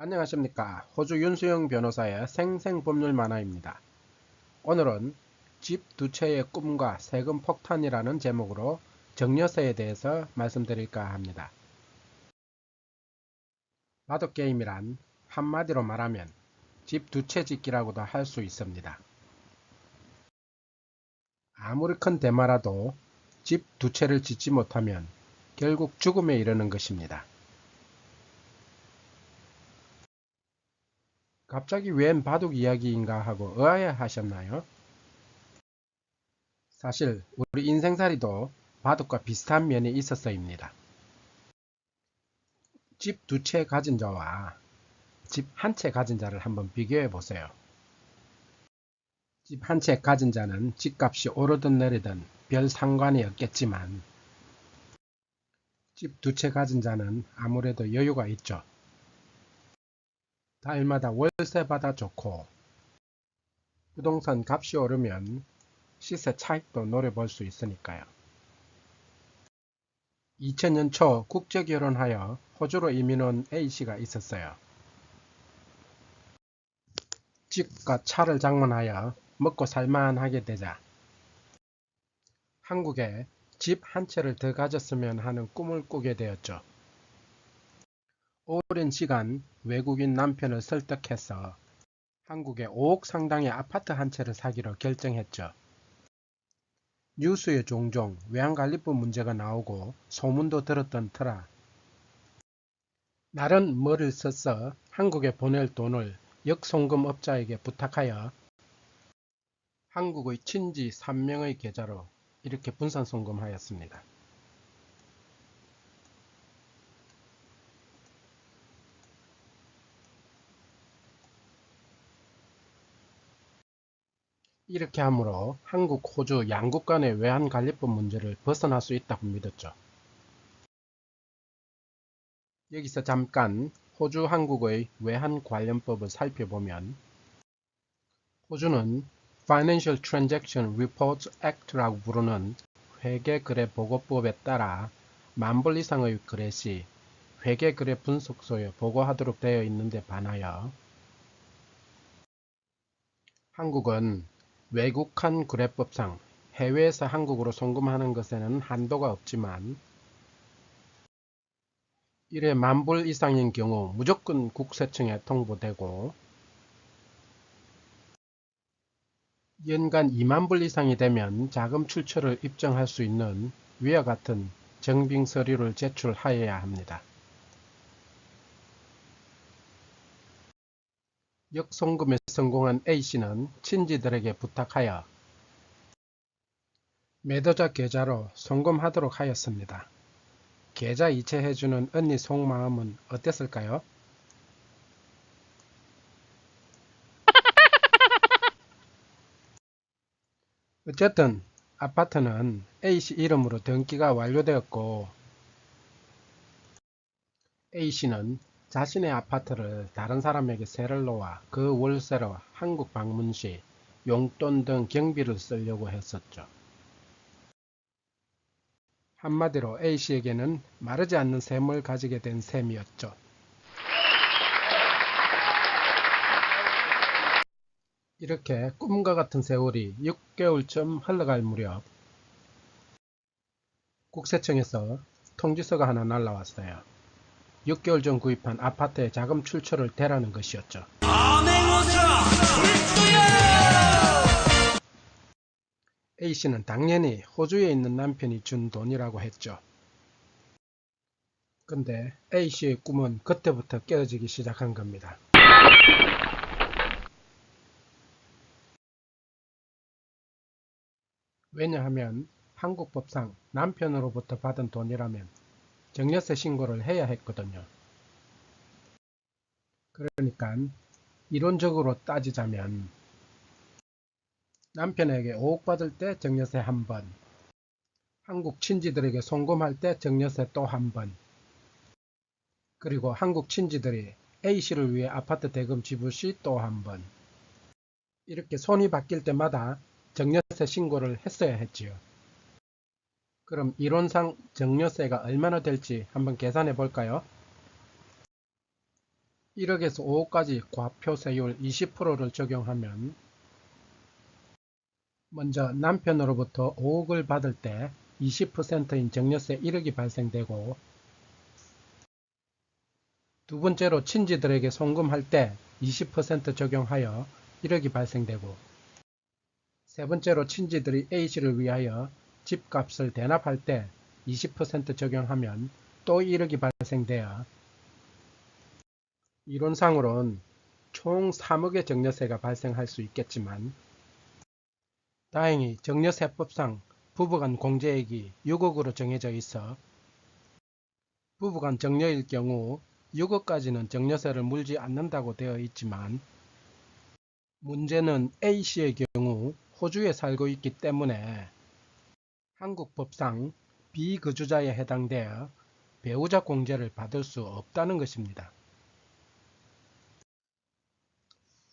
안녕하십니까. 호주 윤수영 변호사의 생생법률 만화입니다. 오늘은 집 두 채의 꿈과 세금 폭탄이라는 제목으로 증여세에 대해서 말씀드릴까 합니다. 바둑게임이란 한마디로 말하면 집 두 채 짓기라고도 할 수 있습니다. 아무리 큰 대마라도 집 두 채를 짓지 못하면 결국 죽음에 이르는 것입니다. 갑자기 웬 바둑 이야기인가 하고 의아해하셨나요? 사실 우리 인생살이도 바둑과 비슷한 면이 있어서입니다. 집 두 채 가진 자와 집 한 채 가진 자를 한번 비교해 보세요. 집 한 채 가진 자는 집값이 오르든 내리든 별 상관이 없겠지만 집 두 채 가진 자는 아무래도 여유가 있죠. 달마다 월세 받아 좋고 부동산 값이 오르면 시세 차익도 노려볼 수 있으니까요. 2000년 초 국제결혼하여 호주로 이민 온 A씨가 있었어요. 집과 차를 장만하여 먹고 살만하게 되자 한국에 집 한 채를 더 가졌으면 하는 꿈을 꾸게 되었죠. 오랜 시간 외국인 남편을 설득해서 한국에 5억 상당의 아파트 한 채를 사기로 결정했죠. 뉴스에 종종 외환관리법 문제가 나오고 소문도 들었던 터라 날은 머리를 써서 한국에 보낼 돈을 역송금업자에게 부탁하여 한국의 친지 3명의 계좌로 이렇게 분산송금하였습니다. 이렇게 함으로 한국, 호주 양국 간의 외환관리법 문제를 벗어날 수 있다고 믿었죠. 여기서 잠깐 호주, 한국의 외환관련법을 살펴보면 호주는 Financial Transaction Reports Act라고 부르는 회계거래보고법에 따라 10,000불 이상의 거래 시 회계거래 분석소에 보고하도록 되어 있는데 반하여 한국은 외국환 거래법상 해외에서 한국으로 송금하는 것에는 한도가 없지만 1회 10,000불 이상인 경우 무조건 국세청에 통보되고 연간 20,000불 이상이 되면 자금 출처를 입증할 수 있는 위와 같은 증빙 서류를 제출하여야 합니다. 역송금에 성공한 A씨는 친지들에게 부탁하여 매도자 계좌로 송금하도록 하였습니다. 계좌 이체해주는 언니 속마음은 어땠을까요? 어쨌든 아파트는 A씨 이름으로 등기가 완료되었고 A씨는 자신의 아파트를 다른 사람에게 세를 놓아 그 월세로 한국 방문 시 용돈 등 경비를 쓰려고 했었죠. 한마디로 A씨에게는 마르지 않는 셈을 가지게 된 셈이었죠. 이렇게 꿈과 같은 세월이 6개월쯤 흘러갈 무렵 국세청에서 통지서가 하나 날라왔어요. 6개월 전 구입한 아파트의 자금 출처를 대라는 것이었죠. A씨는 당연히 호주에 있는 남편이 준 돈이라고 했죠. 근데 A씨의 꿈은 그때부터 깨어지기 시작한 겁니다. 왜냐하면 한국 법상 남편으로부터 받은 돈이라면 증여세 신고를 해야 했거든요. 그러니까 이론적으로 따지자면 남편에게 5억 받을 때 증여세 한 번, 한국 친지들에게 송금할 때 증여세 또 한 번, 그리고 한국 친지들이 A씨를 위해 아파트 대금 지불 시 또 한 번, 이렇게 손이 바뀔 때마다 증여세 신고를 했어야 했지요. 그럼 이론상 증여세가 얼마나 될지 한번 계산해 볼까요? 1억에서 5억까지 과표세율 20%를 적용하면 먼저 남편으로부터 5억을 받을 때 20%인 증여세 1억이 발생되고, 두 번째로 친지들에게 송금할 때 20% 적용하여 1억이 발생되고, 세 번째로 친지들이 A씨를 위하여 집값을 대납할 때 20% 적용하면 또 1억이 발생되어 이론상으론 총 3억의 증여세가 발생할 수 있겠지만, 다행히 증여세법상 부부간 공제액이 6억으로 정해져 있어 부부간 증여일 경우 6억까지는 증여세를 물지 않는다고 되어 있지만, 문제는 A씨의 경우 호주에 살고 있기 때문에 한국 법상 비거주자에 해당되어 배우자 공제를 받을 수 없다는 것입니다.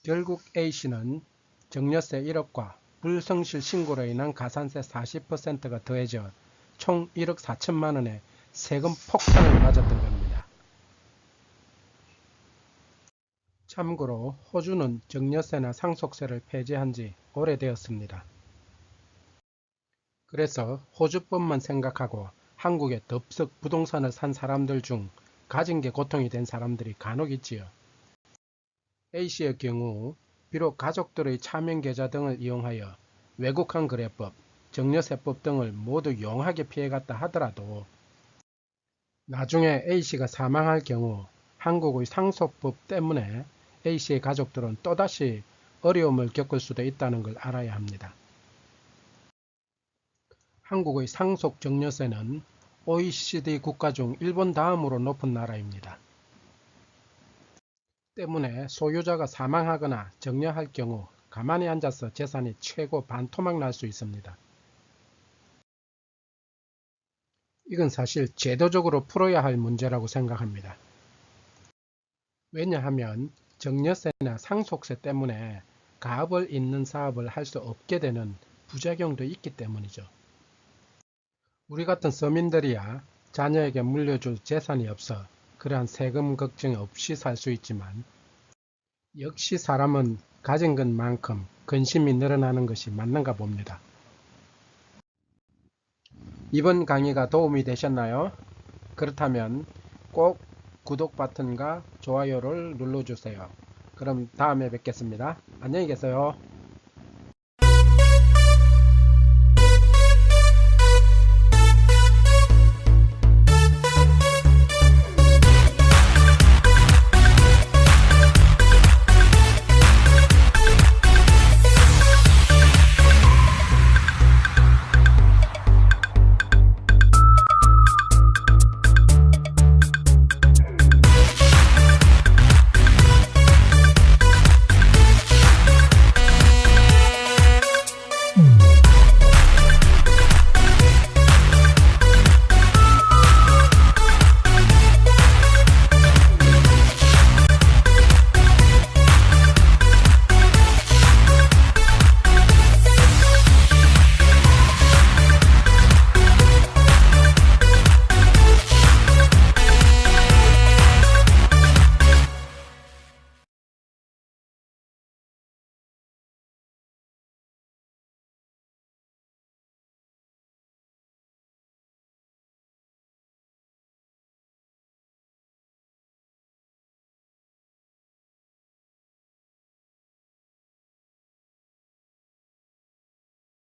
결국 A씨는 증여세 1억과 불성실 신고로 인한 가산세 40%가 더해져 총 1억 4천만 원의 세금 폭탄을 맞았던 겁니다. 참고로 호주는 증여세나 상속세를 폐지한 지 오래되었습니다. 그래서 호주법만 생각하고 한국에 덥석 부동산을 산 사람들 중 가진 게 고통이 된 사람들이 간혹 있지요. A씨의 경우 비록 가족들의 차명계좌 등을 이용하여 외국환 거래법, 증여세법 등을 모두 용하게 피해갔다 하더라도 나중에 A씨가 사망할 경우 한국의 상속법 때문에 A씨의 가족들은 또다시 어려움을 겪을 수도 있다는 걸 알아야 합니다. 한국의 상속 증여세는 OECD 국가 중 일본 다음으로 높은 나라입니다. 때문에 소유자가 사망하거나 증여할 경우 가만히 앉아서 재산이 최고 반토막 날 수 있습니다. 이건 사실 제도적으로 풀어야 할 문제라고 생각합니다. 왜냐하면 증여세나 상속세 때문에 가업을 잇는 사업을 할 수 없게 되는 부작용도 있기 때문이죠. 우리 같은 서민들이야 자녀에게 물려줄 재산이 없어 그러한 세금 걱정 없이 살 수 있지만, 역시 사람은 가진 것만큼 근심이 늘어나는 것이 맞는가 봅니다. 이번 강의가 도움이 되셨나요? 그렇다면 꼭 구독 버튼과 좋아요를 눌러주세요. 그럼 다음에 뵙겠습니다. 안녕히 계세요.